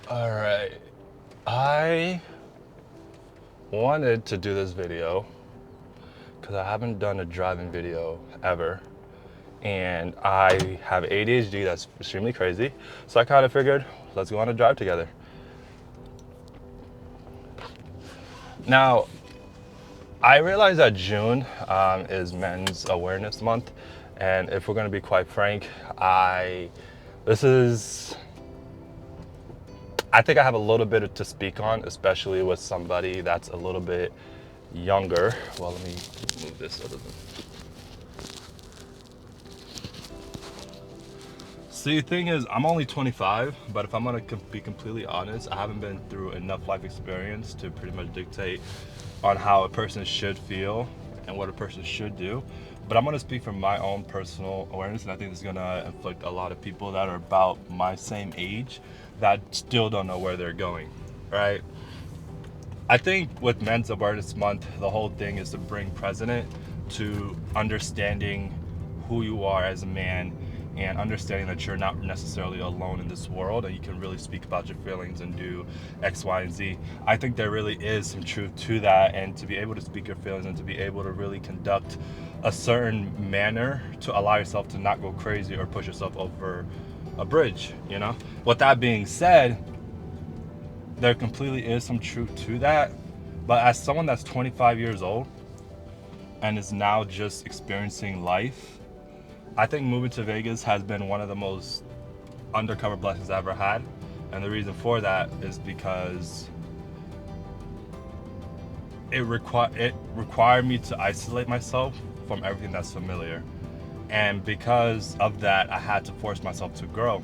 All right. I wanted to do this video because I haven't done a driving video ever. And I have ADHD that's extremely crazy. So I kind of figured, let's go on a drive together. Now, I realize that June is Men's Awareness Month. And if we're going to be quite frank, this is I think I have a little bit to speak on, especially with somebody that's a little bit younger. Well, let me move this so it doesn't. See, the thing is, I'm only 25, but if I'm gonna be completely honest, I haven't been through enough life experience to pretty much dictate on how a person should feel and what a person should do. But I'm gonna speak from my own personal awareness, and I think this is gonna inflict a lot of people that are about my same age that still don't know where they're going, right? I think with Men's Awareness Month, the whole thing is to bring precedent to understanding who you are as a man and understanding that you're not necessarily alone in this world and you can really speak about your feelings and do X, Y, and Z. I think there really is some truth to that, and to be able to speak your feelings and to be able to really conduct a certain manner to allow yourself to not go crazy or push yourself over a bridge, you know? With that being said, there completely is some truth to that. But as someone that's 25 years old and is now just experiencing life, I think moving to Vegas has been one of the most undercover blessings I ever had. And the reason for that is because it required me to isolate myself from everything that's familiar. And because of that, I had to force myself to grow.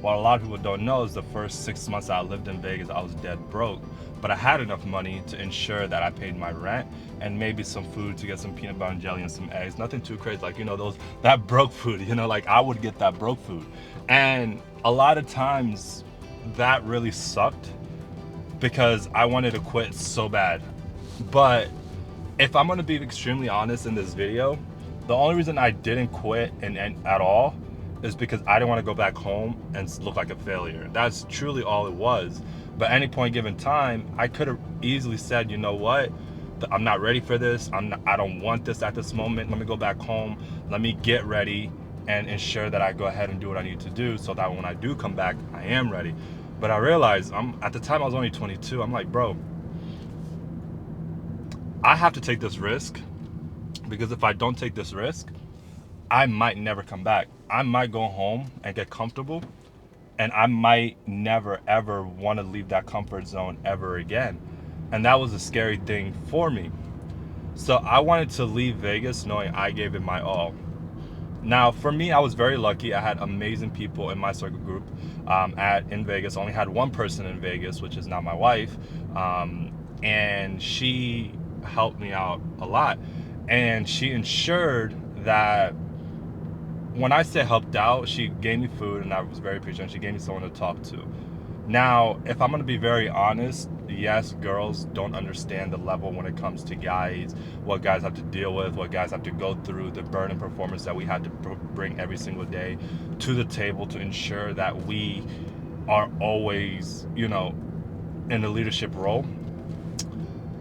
What a lot of people don't know is the first 6 months I lived in Vegas, I was dead broke. But I had enough money to ensure that I paid my rent and maybe some food to get some peanut butter and jelly and some eggs. Nothing too crazy, like, that broke food, like I would get that broke food. And a lot of times that really sucked because I wanted to quit so bad. But if I'm gonna be extremely honest in this video, the only reason I didn't quit and at all is because I didn't want to go back home and look like a failure. That's truly all it was. But at any point given time, I could have easily said, you know what? I'm not ready for this. I don't want this at this moment. Let me go back home. Let me get ready and ensure that I go ahead and do what I need to do so that when I do come back, I am ready. But I realized at the time I was only 22. I'm like, bro, I have to take this risk because if I don't take this risk, I might never come back. I might go home and get comfortable, and I might never ever want to leave that comfort zone ever again. And that was a scary thing for me. So I wanted to leave Vegas knowing I gave it my all. Now, for me, I was very lucky. I had amazing people in my circle group in Vegas. I only had one person in Vegas, which is now my wife, and she helped me out a lot. And she ensured that when I say helped out, she gave me food, and I was very appreciative. She gave me someone to talk to. Now, if I'm going to be very honest, yes, girls don't understand the level when it comes to guys, what guys have to deal with, what guys have to go through, the burden performance that we have to bring every single day to the table to ensure that we are always, in a leadership role.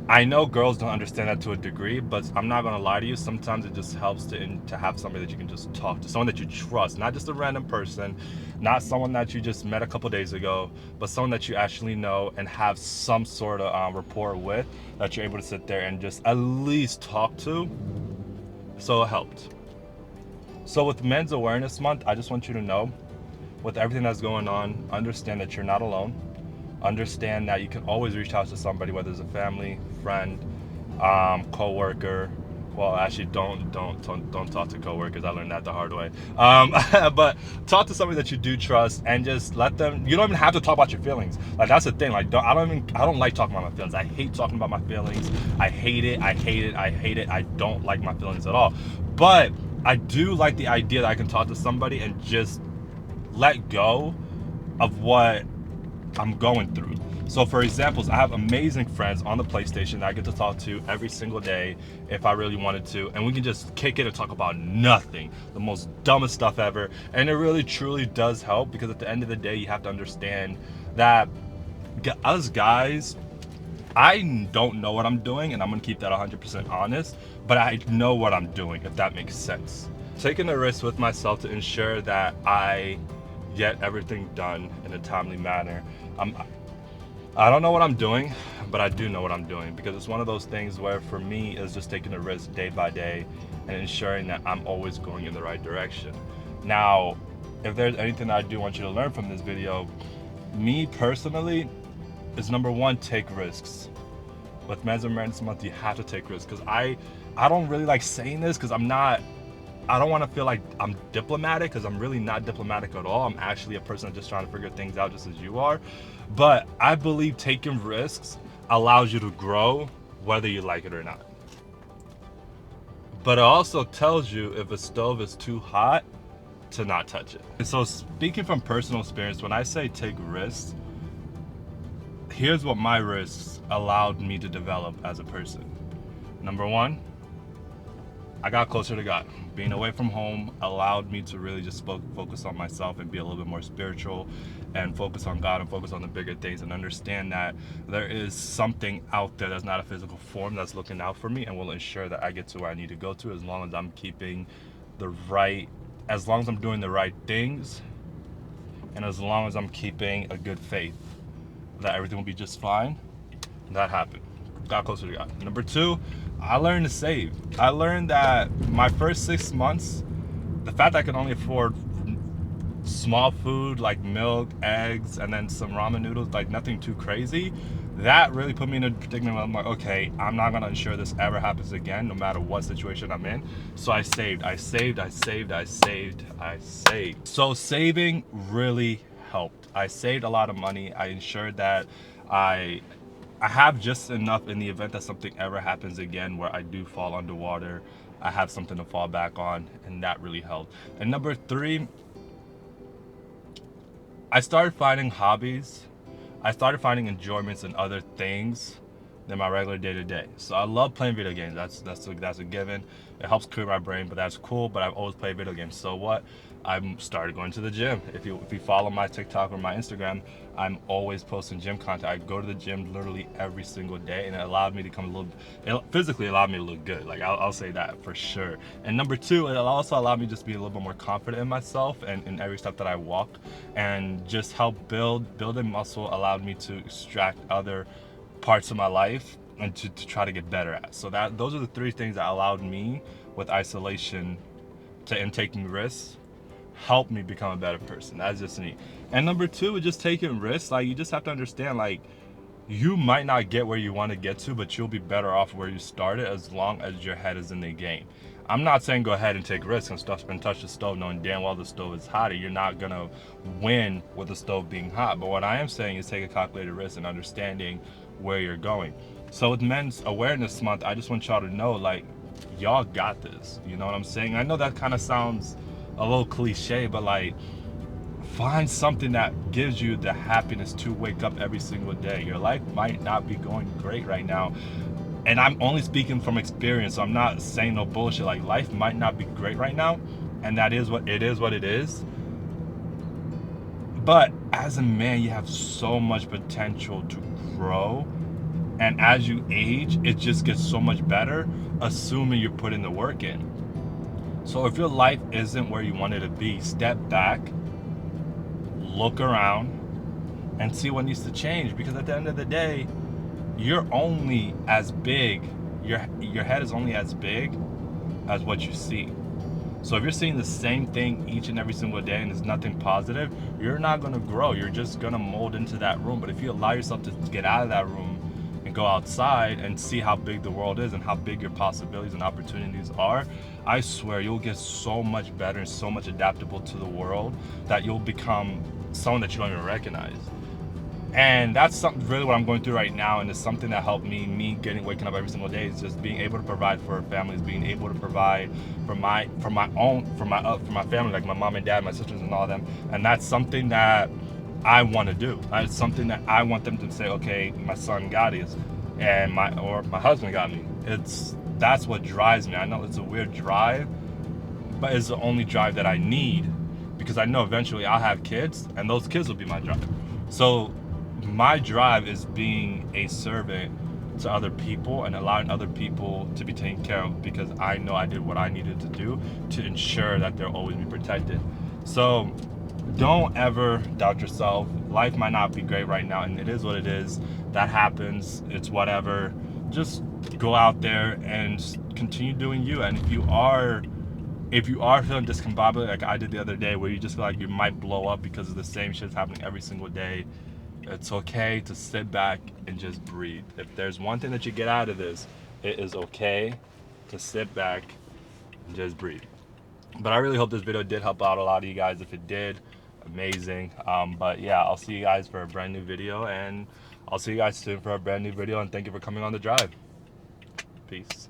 I know girls don't understand that to a degree, but I'm not gonna lie to you. Sometimes it just helps to have somebody that you can just talk to, someone that you trust, not just a random person, not someone that you just met a couple days ago, but someone that you actually know and have some sort of rapport with, that you're able to sit there and just at least talk to. So it helped. So with Men's Awareness Month, I just want you to know, with everything that's going on, understand that you're not alone. Understand that you can always reach out to somebody, whether it's a family, friend, co-worker. Well, actually, don't talk to coworkers. I learned that the hard way. But talk to somebody that you do trust, and just let them. You don't even have to talk about your feelings. Like, that's the thing. Like, I don't like talking about my feelings. I hate talking about my feelings. I hate it. I hate it. I hate it. I don't like my feelings at all. But I do like the idea that I can talk to somebody and just let go of what I'm going through. So for examples, I have amazing friends on the PlayStation that I get to talk to every single day if I really wanted to, and we can just kick it and talk about nothing, the most dumbest stuff ever. And it really truly does help, because at the end of the day, you have to understand that us guys, I don't know what I'm doing, and I'm gonna keep that 100% honest, but I know what I'm doing, if that makes sense. Taking a risk with myself to ensure that I get everything done in a timely manner. I don't know what I'm doing, but I do know what I'm doing, because it's one of those things where for me it's just taking a risk day by day and ensuring that I'm always going in the right direction. Now, if there's anything that I do want you to learn from this video, me personally, is number one, take risks. With Men's Awareness Month, you have to take risks, because I don't really like saying this, because I don't want to feel like I'm diplomatic, because I'm really not diplomatic at all. I'm actually a person that's just trying to figure things out just as you are. But I believe taking risks allows you to grow whether you like it or not. But it also tells you if a stove is too hot to not touch it. And so speaking from personal experience, when I say take risks, here's what my risks allowed me to develop as a person. Number one, I got closer to God. Being away from home allowed me to really just focus on myself and be a little bit more spiritual and focus on God and focus on the bigger things and understand that there is something out there that's not a physical form that's looking out for me and will ensure that I get to where I need to go to, as long as I'm as long as I'm doing the right things, and as long as I'm keeping a good faith that everything will be just fine. That happened. Got closer to God. Number two, I learned to save. I learned that my first 6 months, the fact that I could only afford small food like milk, eggs, and then some ramen noodles, like nothing too crazy, that really put me in a predicament where I'm like, okay, I'm not gonna ensure this ever happens again, no matter what situation I'm in. So I saved. So saving really helped. I saved a lot of money. I ensured that I have just enough in the event that something ever happens again where I do fall underwater. I have something to fall back on, and that really helped. And number three, I started finding hobbies. I started finding enjoyments in other things than my regular day-to-day. So I love playing video games. That's a given. It helps clear my brain, but that's cool. But I've always played video games. So what? I started going to the gym. If you follow my TikTok or my Instagram, I'm always posting gym content. I go to the gym literally every single day, and it allowed me to physically allowed me to look good. Like I'll say that for sure. And number two, it also allowed me just to be a little bit more confident in myself and in every step that I walked, and just help building muscle allowed me to extract other parts of my life and to try to get better at. So those are the three things that allowed me with isolation and taking risks help me become a better person. That's just me. And number two is just taking risks. Like, you just have to understand, like, you might not get where you want to get to, but you'll be better off where you started as long as your head is in the game. I'm not saying go ahead and take risks and touch the stove knowing damn well the stove is hot. You're not gonna win with the stove being hot. But what I am saying is take a calculated risk and understanding where you're going. So with Men's Awareness Month, I just want y'all to know, like, y'all got this. You know what I'm saying? I know that kind of sounds a little cliche, but like, find something that gives you the happiness to wake up every single day. Your life might not be going great right now, and I'm only speaking from experience, so I'm not saying no bullshit. Like, life might not be great right now, and that is what it is. But as a man, you have so much potential to grow, and as you age, it just gets so much better, assuming you're putting the work in. So if your life isn't where you want it to be, step back, look around, and see what needs to change. Because at the end of the day, you're only as big, your head is only as big as what you see. So if you're seeing the same thing each and every single day and there's nothing positive, you're not going to grow. You're just going to mold into that room. But if you allow yourself to get out of that room and go outside and see how big the world is and how big your possibilities and opportunities are, I swear you'll get so much better and so much adaptable to the world that you'll become someone that you don't even recognize. And that's something really what I'm going through right now, and it's something that helped me waking up every single day. Is just being able to provide for families, being able to provide for my family, like my mom and dad, my sisters, and all of them. And that's something that I want to do. It's something that I want them to say, okay, my son got it, and my husband got me. That's what drives me. I know it's a weird drive, but it's the only drive that I need, because I know eventually I'll have kids, and those kids will be my drive. So my drive is being a servant to other people and allowing other people to be taken care of, because I know I did what I needed to do to ensure that they'll always be protected. So don't ever doubt yourself. Life might not be great right now, and it is what it is. That happens. It's whatever. Just go out there and continue doing you. And if you are feeling discombobulated like I did the other day, where you just feel like you might blow up because of the same shit's happening every single day, it's okay to sit back and just breathe. If there's one thing that you get out of this, it is okay to sit back and just breathe. But I really hope this video did help out a lot of you guys. If it did, amazing. But yeah, I'll see you guys for a brand new video, and I'll see you guys soon for a brand new video, and thank you for coming on the drive. Peace.